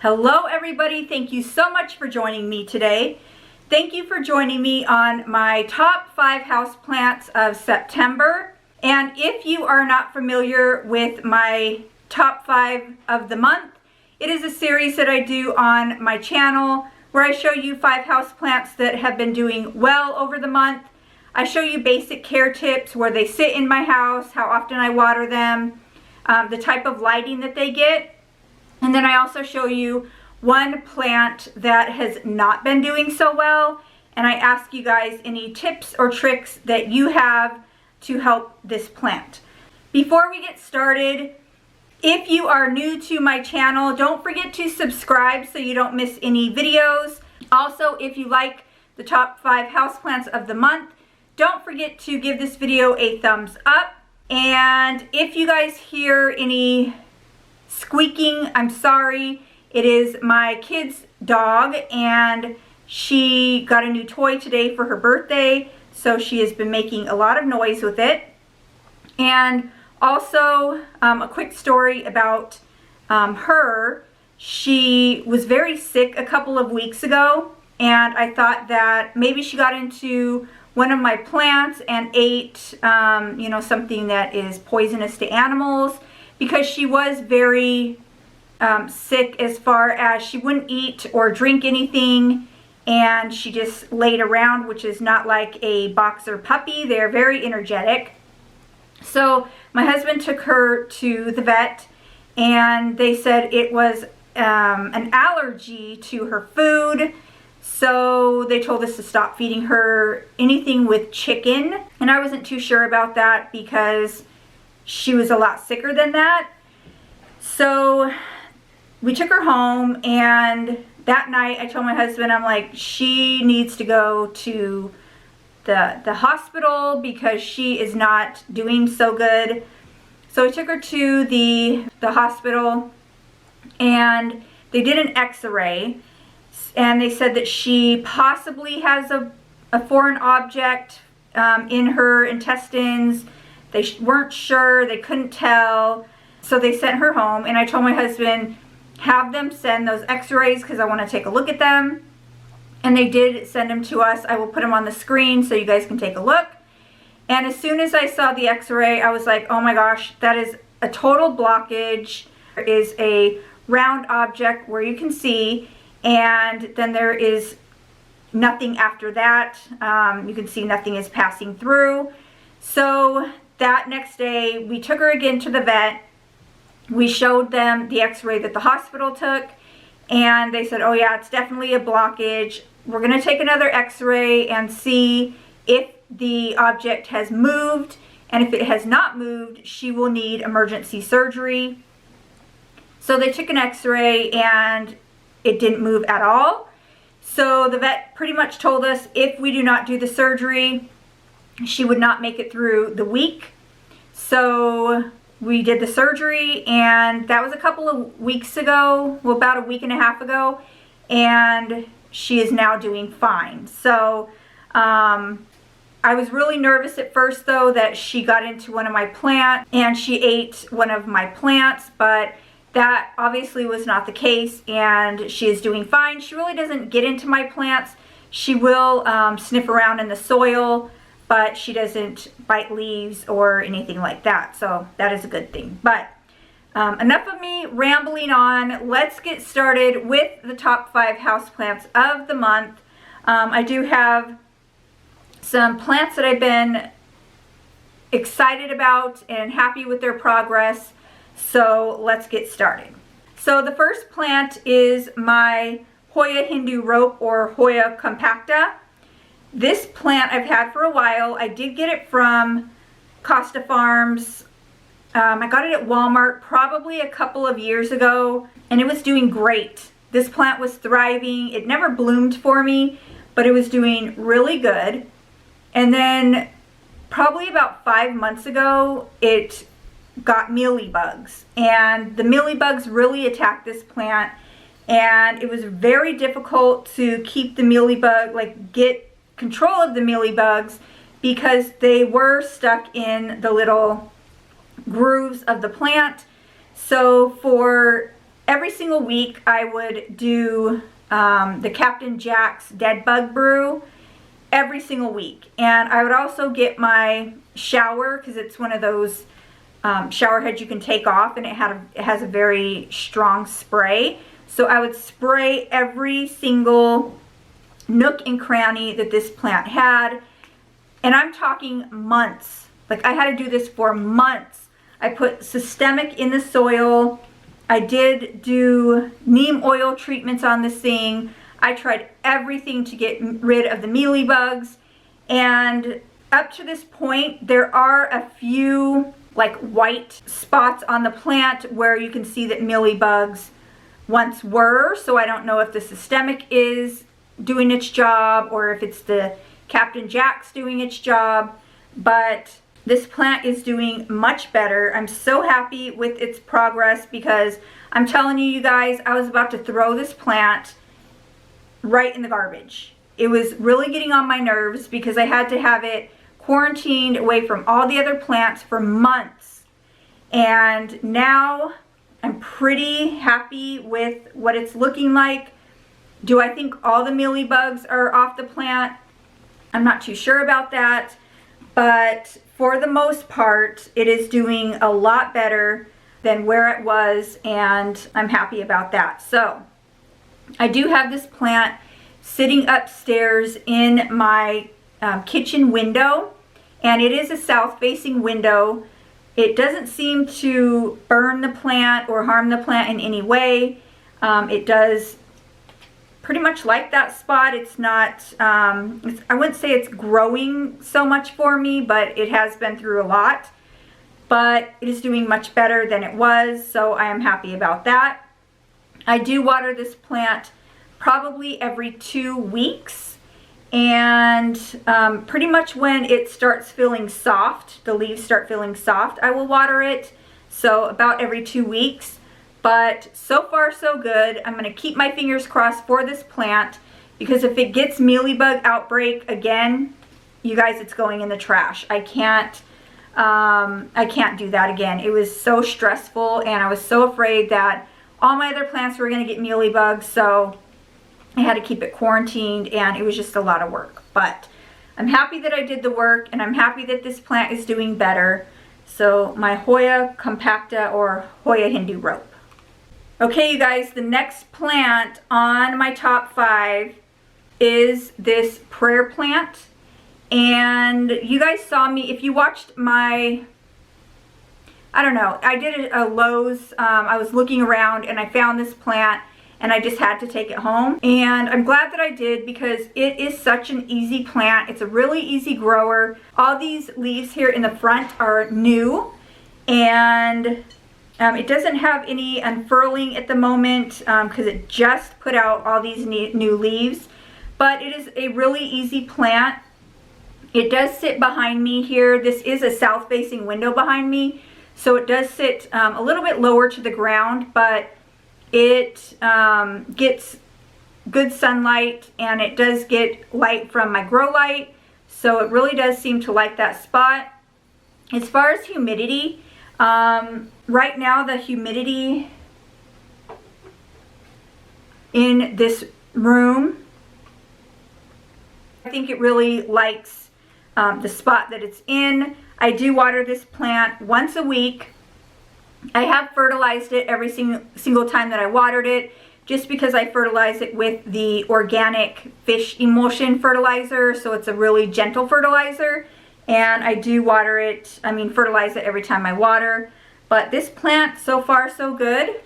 Hello everybody, thank you so much for joining me today. Thank you for joining me on my top 5 houseplants of September. And if you are not familiar with my top 5 of the month, it is a series that I do on my channel where I show you 5 houseplants that have been doing well over the month. I show you basic care tips, where they sit in my house, how often I water them, the type of lighting that they get. And then I also show you one plant that has not been doing so well, and I ask you guys any tips or tricks that you have to help this plant. Before we get started, if you are new to my channel, don't forget to subscribe so you don't miss any videos. Also, if you like the top 5 houseplants of the month, don't forget to give this video a thumbs up. And if you guys hear any squeaking, I'm sorry. It is my kid's dog, and she got a new toy today for her birthday, so she has been making a lot of noise with it. And also a quick story about her. She was very sick a couple of weeks ago, and I thought that maybe she got into one of my plants and ate something that is poisonous to animals, because she was very sick, as far as she wouldn't eat or drink anything, and she just laid around, which is not like a boxer puppy. They're very energetic. So my husband took her to the vet, and they said it was an allergy to her food. So they told us to stop feeding her anything with chicken, and I wasn't too sure about that because she was a lot sicker than that. So we took her home, and that night I told my husband, I'm like, she needs to go to the hospital because she is not doing so good. So I took her to the hospital, and they did an x-ray, and they said that she possibly has a foreign object in her intestines. They weren't sure, they couldn't tell, so they sent her home. And I told my husband, have them send those x-rays because I want to take a look at them. And they did send them to us. I will put them on the screen so you guys can take a look. And as soon as I saw the x-ray, I was like, oh my gosh, that is a total blockage. There is a round object where you can see, and then there is nothing after that. You can see nothing is passing through. So that next day, we took her again to the vet. We showed them the x-ray that the hospital took, and they said, oh yeah, it's definitely a blockage. We're going to take another x-ray and see if the object has moved, and if it has not moved, she will need emergency surgery. So they took an x-ray, and it didn't move at all. So the vet pretty much told us if we do not do the surgery, she would not make it through the week. So we did the surgery, and that was a couple of weeks ago, well, about a week and a half ago, and she is now doing fine. So I was really nervous at first, though, that she got into one of my plants and she ate one of my plants, but that obviously was not the case, and she is doing fine. She really doesn't get into my plants. She will sniff around in the soil, but she doesn't bite leaves or anything like that, so that is a good thing. But enough of me rambling on. Let's get started with the top 5 houseplants of the month. I do have some plants that I've been excited about and happy with their progress, so let's get started. So the first plant is my Hoya Hindu rope, or Hoya compacta. This plant I've had for a while. I did get it from Costa Farms. I got it at Walmart probably a couple of years ago, and it was doing great. This plant was thriving. It never bloomed for me, but it was doing really good. And then probably about 5 months ago, it got mealybugs, and the mealybugs really attacked this plant, and it was very difficult to keep the mealybug, get control of the mealybugs, because they were stuck in the little grooves of the plant. So for every single week I would do the Captain Jack's Dead Bug Brew every single week. And I would also get my shower, because it's one of those shower heads you can take off, and it has a very strong spray. So I would spray every single nook and cranny that this plant had. And I'm talking months. Like, I had to do this for months. I put systemic in the soil. I did do neem oil treatments on this thing. I tried everything to get rid of the mealybugs. And up to this point, there are a few like white spots on the plant where you can see that mealybugs once were. So I don't know if the systemic is doing its job or if it's the Captain Jack's doing its job. But this plant is doing much better. I'm so happy with its progress, because I'm telling you, you guys, I was about to throw this plant right in the garbage. It was really getting on my nerves because I had to have it quarantined away from all the other plants for months. And now I'm pretty happy with what it's looking like. Do I think all the mealybugs are off the plant? I'm not too sure about that. But for the most part, it is doing a lot better than where it was, and I'm happy about that. So I do have this plant sitting upstairs in my kitchen window, and it is a south-facing window. It doesn't seem to burn the plant or harm the plant in any way. It does pretty much like that spot. It's not, I wouldn't say it's growing so much for me, but it has been through a lot. But it is doing much better than it was, so I am happy about that. I do water this plant probably every 2 weeks, and pretty much when it starts feeling soft, the leaves start feeling soft, I will water it. So about every 2 weeks. But so far so good. I'm going to keep my fingers crossed for this plant, because if it gets mealybug outbreak again, you guys, it's going in the trash. I can't do that again. It was so stressful, and I was so afraid that all my other plants were going to get mealybugs, so I had to keep it quarantined, and it was just a lot of work. But I'm happy that I did the work, and I'm happy that this plant is doing better. So my Hoya compacta, or Hoya Hindu rope. Okay, you guys, the next plant on my top 5 is this prayer plant. And you guys saw me, if you watched my, I don't know, I did a Lowe's, I was looking around and I found this plant and I just had to take it home. And I'm glad that I did, because it is such an easy plant. It's a really easy grower. All these leaves here in the front are new, and it doesn't have any unfurling at the moment because it just put out all these new leaves. But it is a really easy plant. It does sit behind me here. This is a south-facing window behind me, so it does sit a little bit lower to the ground, but it gets good sunlight, and it does get light from my grow light, so it really does seem to like that spot. As far as humidity, right now the humidity in this room, I think it really likes the spot that it's in. I do water this plant once a week. I have fertilized it every single time that I watered it, just because I fertilize it with the organic fish emulsion fertilizer, so it's a really gentle fertilizer. And I do water it, fertilize it every time I water. But this plant, so far so good.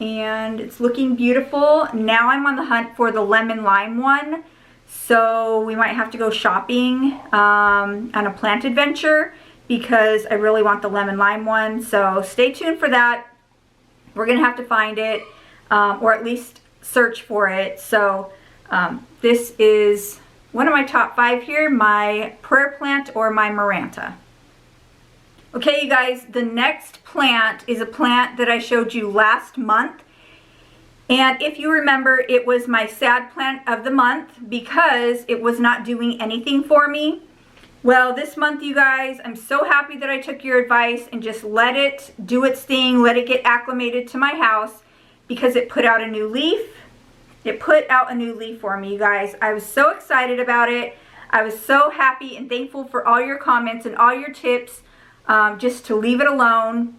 And it's looking beautiful. Now I'm on the hunt for the lemon lime one. So we might have to go shopping on a plant adventure, because I really want the lemon lime one. So stay tuned for that. We're going to have to find it, or at least search for it. So this is one of my top 5 here, my prayer plant, or my Maranta. Okay, you guys, the next plant is a plant that I showed you last month. And if you remember, it was my sad plant of the month because it was not doing anything for me. Well, this month, you guys, I'm so happy that I took your advice and just let it do its thing, let it get acclimated to my house, because it put out a new leaf. It put out a new leaf for me, you guys. I was so excited about it. I was so happy and thankful for all your comments and all your tips, just to leave it alone.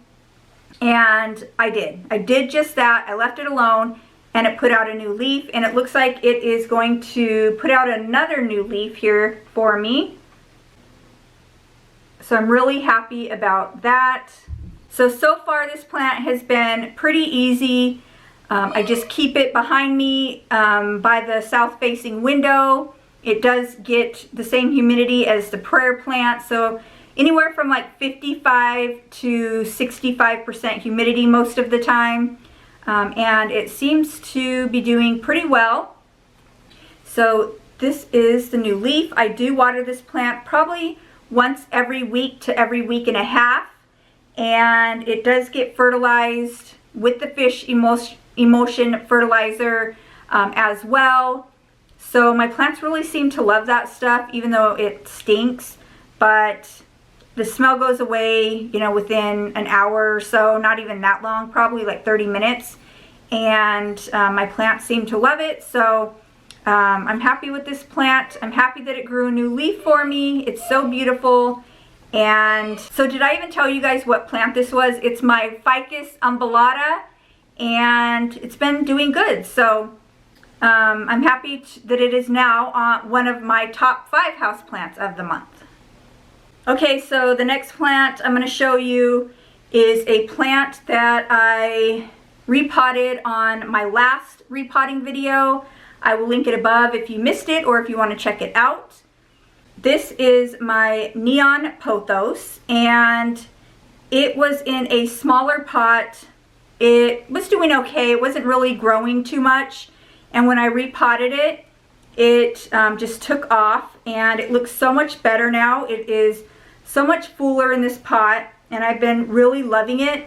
And I did. I did just that. I left it alone, and it put out a new leaf, and it looks like it is going to put out another new leaf here for me. So I'm really happy about that. So far this plant has been pretty easy. I just keep it behind me by the south facing window. It does get the same humidity as the prayer plant, so anywhere from like 55 to 65% humidity most of the time. And it seems to be doing pretty well. So this is the new leaf. I do water this plant probably once every week to every week and a half. And it does get fertilized with the fish emulsion fertilizer as well. So my plants really seem to love that stuff, even though it stinks. But the smell goes away, you know, within an hour or so, not even that long, probably like 30 minutes. And my plants seem to love it. So I'm happy with this plant. I'm happy that it grew a new leaf for me. It's so beautiful. And so did I even tell you guys what plant this was? It's my Ficus umbellata, and it's been doing good. So I'm happy that it is now one of my top 5 houseplants of the month. Okay, so the next plant I'm going to show you is a plant that I repotted on my last repotting video. I will link it above if you missed it or if you want to check it out. This is my neon pothos, and it was in a smaller pot. It was doing okay. It wasn't really growing too much, and when I repotted it, it just took off, and it looks so much better now. It is so much fuller in this pot, and I've been really loving it.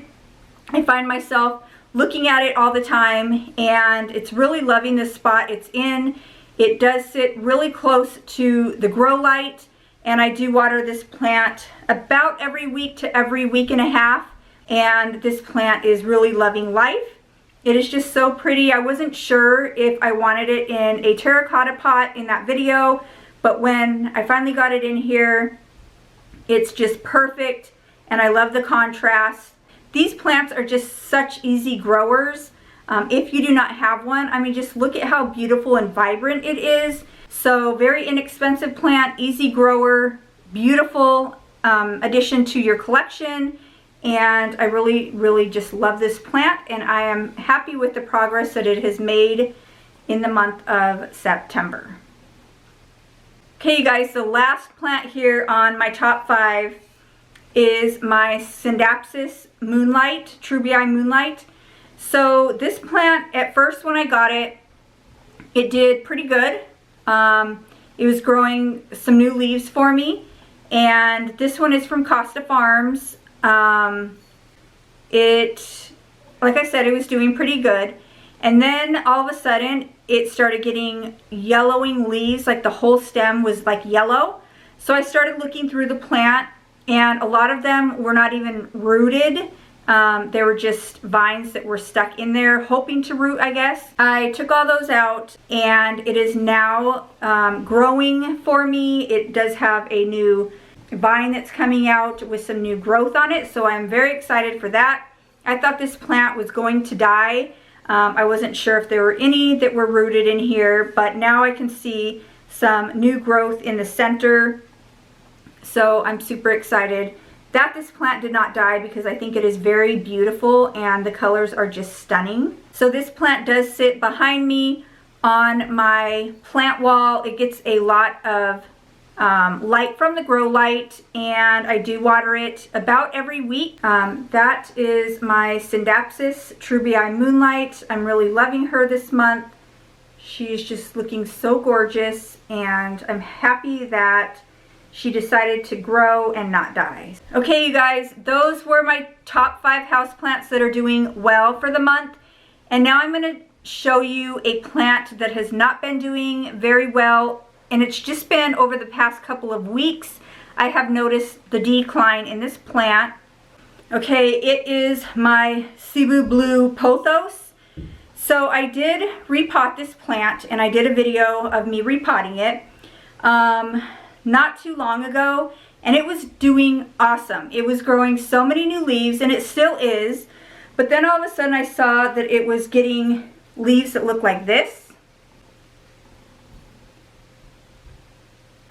I find myself looking at it all the time, and it's really loving the spot it's in. It does sit really close to the grow light, and I do water this plant about every week to every week and a half, and this plant is really loving life. It is just so pretty. I wasn't sure if I wanted it in a terracotta pot in that video, but when I finally got it in here, it's just perfect, and I love the contrast. These plants are just such easy growers. If you do not have one, I mean, just look at how beautiful and vibrant it is. So very inexpensive plant, easy grower, beautiful addition to your collection. And I really just love this plant, and I am happy with the progress that it has made in the month of September. Okay, you guys, the last plant here on my top 5 is my Synonymus Moonlight, Trubia Moonlight. So this plant, at first when I got it, it did pretty good. It was growing some new leaves for me, and this one is from Costa Farms. Like I said, it was doing pretty good, and then all of a sudden it started getting yellowing leaves, like the whole stem was like yellow. So I started looking through the plant, and a lot of them were not even rooted. They were just vines that were stuck in there hoping to root, I guess. I took all those out, and it is now growing for me. It does have a new vine that's coming out with some new growth on it, so I'm very excited for that. I thought this plant was going to die. I wasn't sure if there were any that were rooted in here, but now I can see some new growth in the center. So I'm super excited that this plant did not die, because I think it is very beautiful and the colors are just stunning. So this plant does sit behind me on my plant wall. It gets a lot of light from the grow light, and I do water it about every week. That is my Synonymus Trubia Moonlight. I'm really loving her this month. She's just looking so gorgeous, and I'm happy that she decided to grow and not die. Okay, you guys, those were my top 5 houseplants that are doing well for the month. And now I'm going to show you a plant that has not been doing very well, and it's just been over the past couple of weeks. I have noticed the decline in this plant. Okay, it is my Sibu blue Pothos. So I did repot this plant, and I did a video of me repotting it not too long ago, and it was doing awesome. It was growing so many new leaves, and it still is, but then all of a sudden I saw that it was getting leaves that look like this.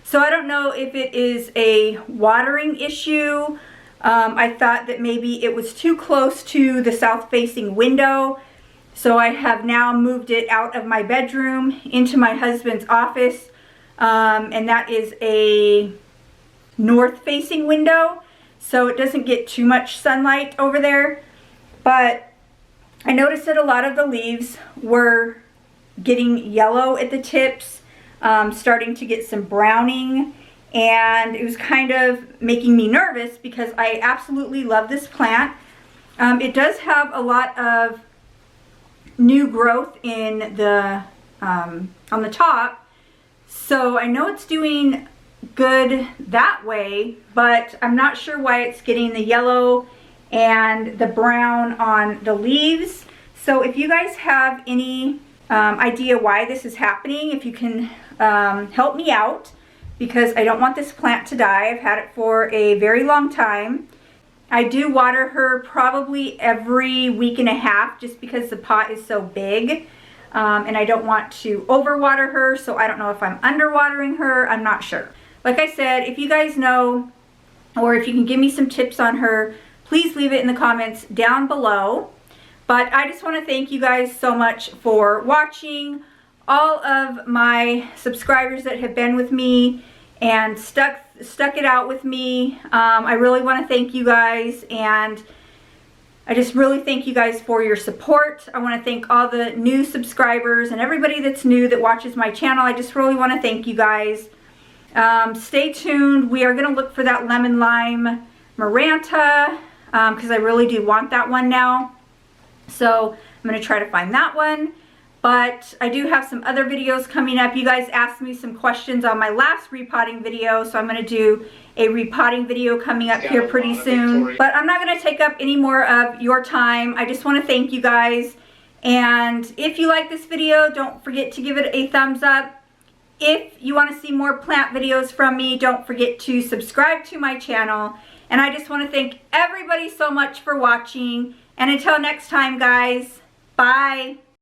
So I don't know if it is a watering issue. I thought that maybe it was too close to the south facing window. So I have now moved it out of my bedroom into my husband's office. And that is a north facing window. So it doesn't get too much sunlight over there. But I noticed that a lot of the leaves were getting yellow at the tips. Starting to get some browning, and it was kind of making me nervous because I absolutely love this plant. It does have a lot of new growth in the on the top, so I know it's doing good that way, but I'm not sure why it's getting the yellow and the brown on the leaves. So if you guys have any idea why this is happening, if you can help me out, because I don't want this plant to die. I've had it for a very long time. I do water her probably every week and a half just because the pot is so big, and I don't want to overwater her, so I don't know if I'm underwatering her. I'm not sure. Like I said, if you guys know, or if you can give me some tips on her, please leave it in the comments down below. But I just want to thank you guys so much for watching. All of my subscribers that have been with me and stuck it out with me. I really want to thank you guys, and I just really thank you guys for your support. I want to thank all the new subscribers and everybody that's new that watches my channel. I just really want to thank you guys. Stay tuned. We are going to look for that lemon lime Maranta because I really do want that one now. So I'm going to try to find that one. But I do have some other videos coming up. You guys asked me some questions on my last repotting video, so I'm going to do a repotting video coming up here pretty soon. But I'm not going to take up any more of your time. I just want to thank you guys. And if you like this video, don't forget to give it a thumbs up. If you want to see more plant videos from me, don't forget to subscribe to my channel. And I just want to thank everybody so much for watching. And until next time, guys, bye.